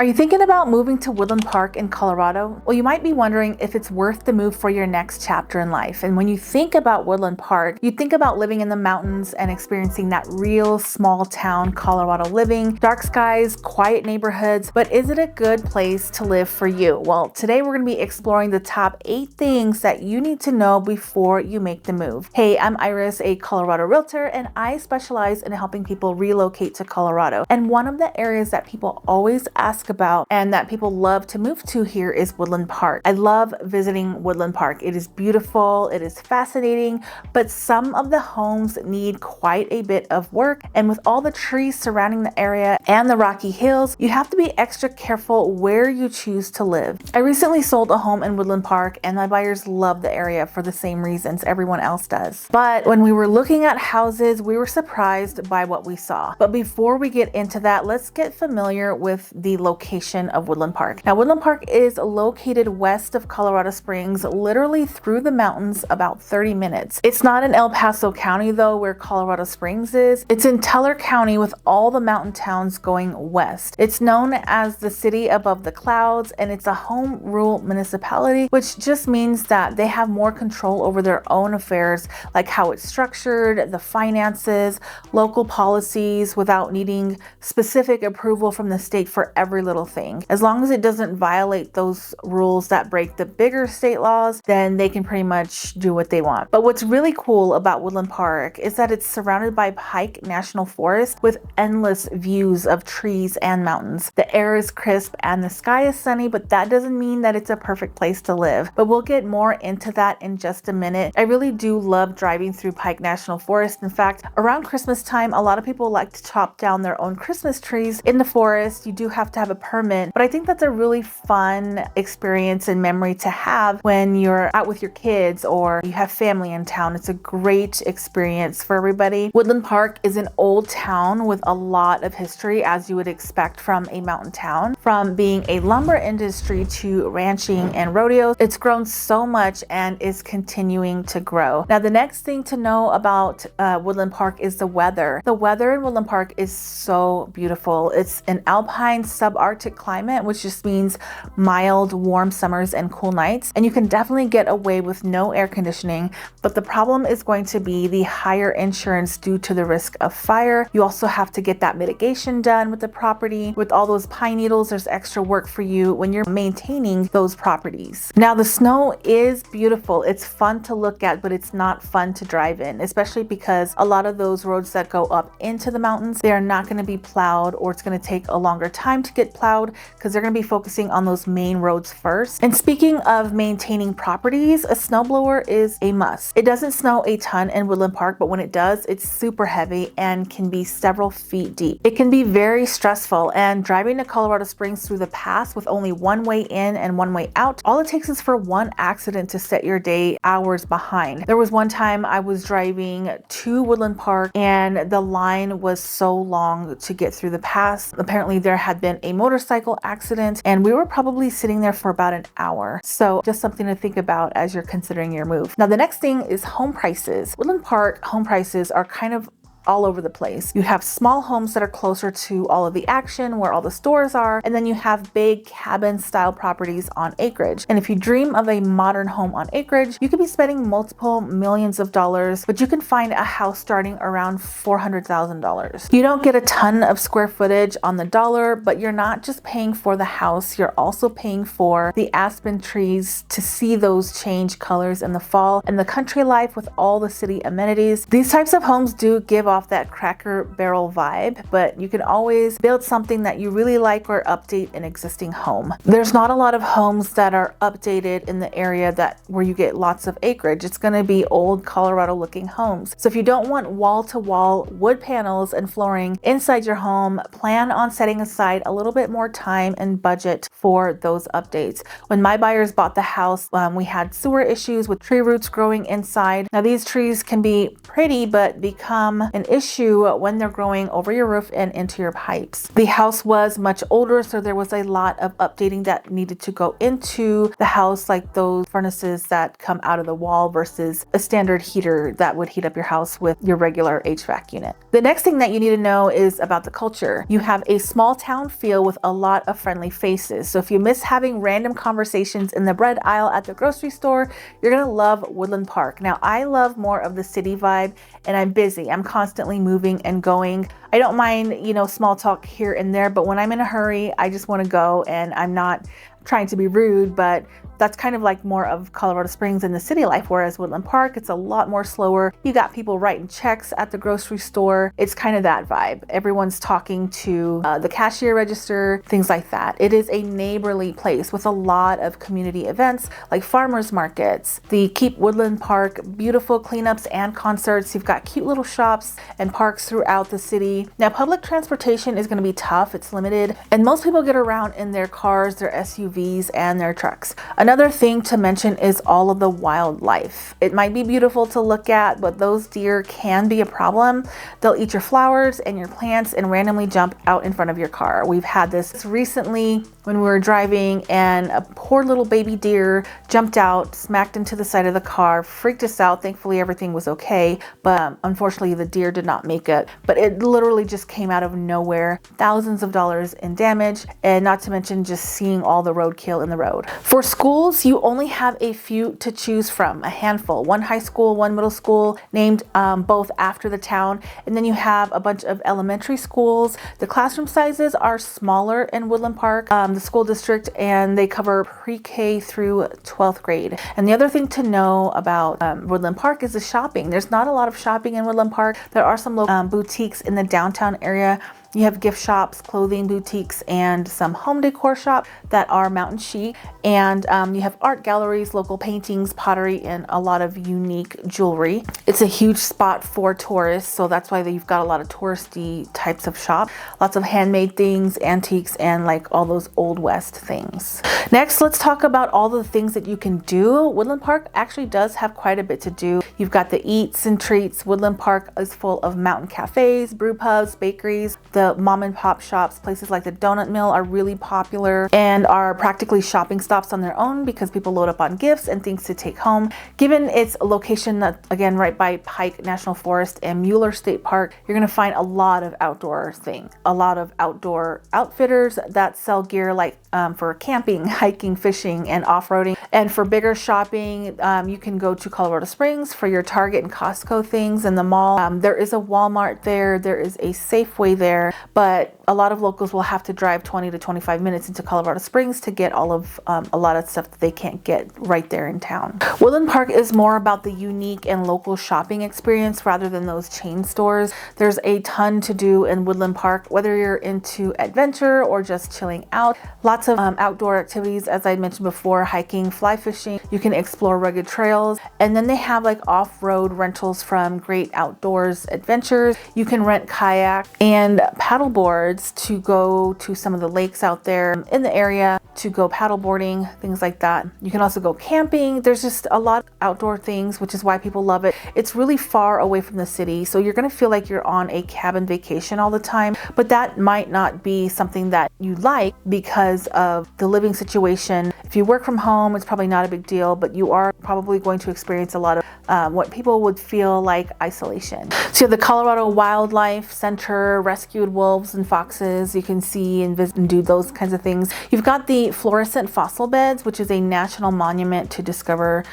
Are you thinking about moving to Woodland Park in Colorado? Well, you might be wondering if it's worth the move for your next chapter in life. And when you think about Woodland Park, you think about living in the mountains and experiencing that real small town Colorado living, dark skies, quiet neighborhoods. But is it a good place to live for you? Well, today we're going to be exploring the top 8 things that you need to know before you make the move. Hey, I'm Iris, a Colorado realtor, and I specialize in helping people relocate to Colorado. And one of the areas that people always ask about and that people love to move to here is Woodland Park. I love visiting Woodland Park. It is beautiful, it is fascinating, but some of the homes need quite a bit of work. And with all the trees surrounding the area and the rocky hills, you have to be extra careful where you choose to live. I recently sold a home in Woodland Park and my buyers love the area for the same reasons everyone else does. But when we were looking at houses, we were surprised by what we saw. But before we get into that, let's get familiar with the location of Woodland Park. Now, Woodland Park is located west of Colorado Springs, literally through the mountains about 30 minutes. It's not in El Paso County though, where Colorado Springs is. It's in Teller County with all the mountain towns going west. It's known as the city above the clouds, and it's a home rule municipality, which just means that they have more control over their own affairs, like how it's structured, the finances, local policies, without needing specific approval from the state for every little thing. As long as it doesn't violate those rules that break the bigger state laws, then they can pretty much do what they want. But what's really cool about Woodland Park is that it's surrounded by Pike National Forest with endless views of trees and mountains. The air is crisp and the sky is sunny, but that doesn't mean that it's a perfect place to live. But we'll get more into that in just a minute. I really do love driving through Pike National Forest. In fact, around Christmas time, a lot of people like to chop down their own Christmas trees in the forest. You do have to have a permit, but I think that's a really fun experience and memory to have when you're out with your kids or you have family in town. It's a great experience for everybody. Woodland Park is an old town with a lot of history, as you would expect from a mountain town. From being a lumber industry to ranching and rodeos, it's grown so much and is continuing to grow. Now, the next thing to know about Woodland Park is the weather. The weather in Woodland Park is so beautiful. It's an alpine subarctic climate, which just means mild, warm summers and cool nights. And you can definitely get away with no air conditioning, but the problem is going to be the higher insurance due to the risk of fire. You also have to get that mitigation done with the property. With all those pine needles, there's extra work for you when you're maintaining those properties. Now, the snow is beautiful. It's fun to look at, but it's not fun to drive in, especially because a lot of those roads that go up into the mountains, they are not going to be plowed, or it's going to take a longer time to get plowed because they're going to be focusing on those main roads first. And speaking of maintaining properties, a snowblower is a must. It doesn't snow a ton in Woodland Park, but when it does, it's super heavy and can be several feet deep. It can be very stressful, and driving to Colorado Springs through the pass with only one way in and one way out, all it takes is for one accident to set your day hours behind. There was one time I was driving to Woodland Park and the line was so long to get through the pass. Apparently there had been a motorcycle accident and we were probably sitting there for about an hour. So just something to think about as you're considering your move. Now, the next thing is home prices. Woodland Park home prices are kind of all over the place. You have small homes that are closer to all of the action, where all the stores are, and then you have big cabin style properties on acreage. And if you dream of a modern home on acreage, you could be spending multiple millions of dollars, but you can find a house starting around $400,000. You don't get a ton of square footage on the dollar, but you're not just paying for the house, you're also paying for the aspen trees to see those change colors in the fall, and the country life with all the city amenities. These types of homes do give off that Cracker Barrel vibe, but you can always build something that you really like or update an existing home. There's not a lot of homes that are updated in the area where you get lots of acreage. It's going to be old Colorado looking homes. So if you don't want wall-to-wall wood panels and flooring inside your home, plan on setting aside a little bit more time and budget for those updates. When my buyers bought the house, we had sewer issues with tree roots growing inside. Now, these trees can be pretty but become an an issue when they're growing over your roof and into your pipes. The house was much older, so there was a lot of updating that needed to go into the house, like those furnaces that come out of the wall versus a standard heater that would heat up your house with your regular HVAC unit. The next thing that you need to know is about the culture. You have a small town feel with a lot of friendly faces. So if you miss having random conversations in the bread aisle at the grocery store, you're gonna love Woodland Park. Now, I love more of the city vibe, and I'm busy. I'm constantly moving and going. I don't mind, small talk here and there, but when I'm in a hurry, I just want to go, and I'm not trying to be rude, but that's kind of like more of Colorado Springs in the city life, whereas Woodland Park, it's a lot more slower. You got people writing checks at the grocery store. It's kind of that vibe. Everyone's talking to the cashier register, things like that. It is a neighborly place with a lot of community events like farmers markets, the Keep Woodland Park beautiful cleanups and concerts. You've got cute little shops and parks throughout the city. Now, public transportation is going to be tough. It's limited, and most people get around in their cars, their SUVs, and their trucks. Another thing to mention is all of the wildlife. It might be beautiful to look at, but those deer can be a problem. They'll eat your flowers and your plants and randomly jump out in front of your car. We've had this recently when we were driving, and a poor little baby deer jumped out, smacked into the side of the car, freaked us out. Thankfully, everything was okay, but unfortunately, the deer did not make it. But it literally just came out of nowhere. Thousands of dollars in damage, and not to mention just seeing all the roadkill in the road. For schools, you only have a few to choose from, a handful. One high school, one middle school, named both after the town, and then you have a bunch of elementary schools. The classroom sizes are smaller in Woodland Park, the school district, and they cover pre-K through 12th grade. And the other thing to know about Woodland Park is the shopping. There's not a lot of shopping in Woodland Park. There are some local boutiques in the downtown area. You have gift shops, clothing boutiques, and some home decor shops that are mountain chic. And you have art galleries, local paintings, pottery, and a lot of unique jewelry. It's a huge spot for tourists, so that's why you've got a lot of touristy types of shops. Lots of handmade things, antiques, and like all those Old West things. Next, let's talk about all the things that you can do. Woodland Park actually does have quite a bit to do. You've got the eats and treats. Woodland Park is full of mountain cafes, brew pubs, bakeries. The mom and pop shops, places like the Donut Mill, are really popular and are practically shopping stops on their own because people load up on gifts and things to take home. Given its location, that again right by Pike National Forest and Mueller State Park, you're going to find a lot of outdoor things, a lot of outdoor outfitters that sell gear like for camping, hiking, fishing, and off-roading. And for bigger shopping, you can go to Colorado Springs for your Target and Costco things in the mall. There is a Walmart there. There is a Safeway there. But a lot of locals will have to drive 20 to 25 minutes into Colorado Springs to get all of a lot of stuff that they can't get right there in town. Woodland Park is more about the unique and local shopping experience rather than those chain stores. There's a ton to do in Woodland Park, whether you're into adventure or just chilling out. Lots of outdoor activities, as I mentioned before, hiking, fly fishing. You can explore rugged trails, and then they have like off-road rentals from Great Outdoors Adventures. You can rent kayak and paddle boards to go to some of the lakes out there in the area to go paddle boarding, things like that. You can also go camping. There's just a lot of outdoor things, which is why people love it. It's really far away from the city, so you're going to feel like you're on a cabin vacation all the time, but that might not be something that you like because of the living situation. If you work from home, it's probably not a big deal, but you are probably going to experience a lot of what people would feel like isolation. So you have the Colorado Wildlife Center, rescued wolves and foxes. You can see and visit and do those kinds of things. You've got the fluorescent fossil beds, which is a national monument to discover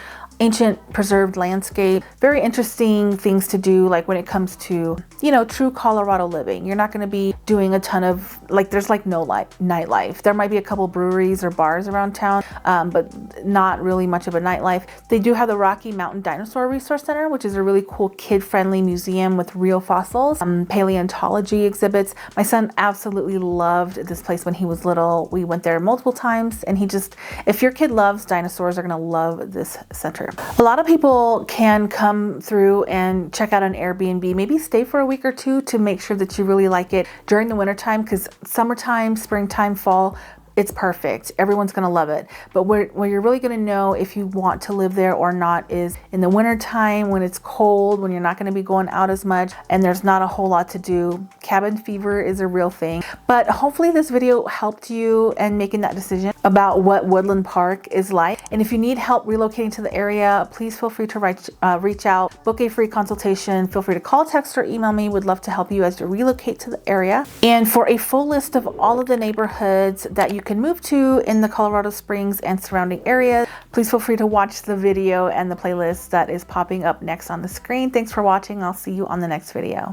ancient preserved landscape. Very interesting things to do, like when it comes to, true Colorado living. You're not going to be doing a ton of, there's no nightlife. There might be a couple breweries or bars around town, but not really much of a nightlife. They do have the Rocky Mountain Dinosaur Resource Center, which is a really cool kid-friendly museum with real fossils, paleontology exhibits. My son absolutely loved this place when he was little. We went there multiple times, and if your kid loves dinosaurs, they're going to love this center. A lot of people can come through and check out an Airbnb, maybe stay for a week or two to make sure that you really like it during the wintertime, because summertime, springtime, fall, it's perfect. Everyone's gonna love it. But where you're really gonna know if you want to live there or not is in the winter time, when it's cold, when you're not gonna be going out as much and there's not a whole lot to do. Cabin fever is a real thing. But hopefully this video helped you in making that decision about what Woodland Park is like. And if you need help relocating to the area, please feel free to reach out, book a free consultation. Feel free to call, text, or email me. Would love to help you as you relocate to the area. And for a full list of all of the neighborhoods that you can move to in the Colorado Springs and surrounding areas, please feel free to watch the video and the playlist that is popping up next on the screen. Thanks for watching. I'll see you on the next video.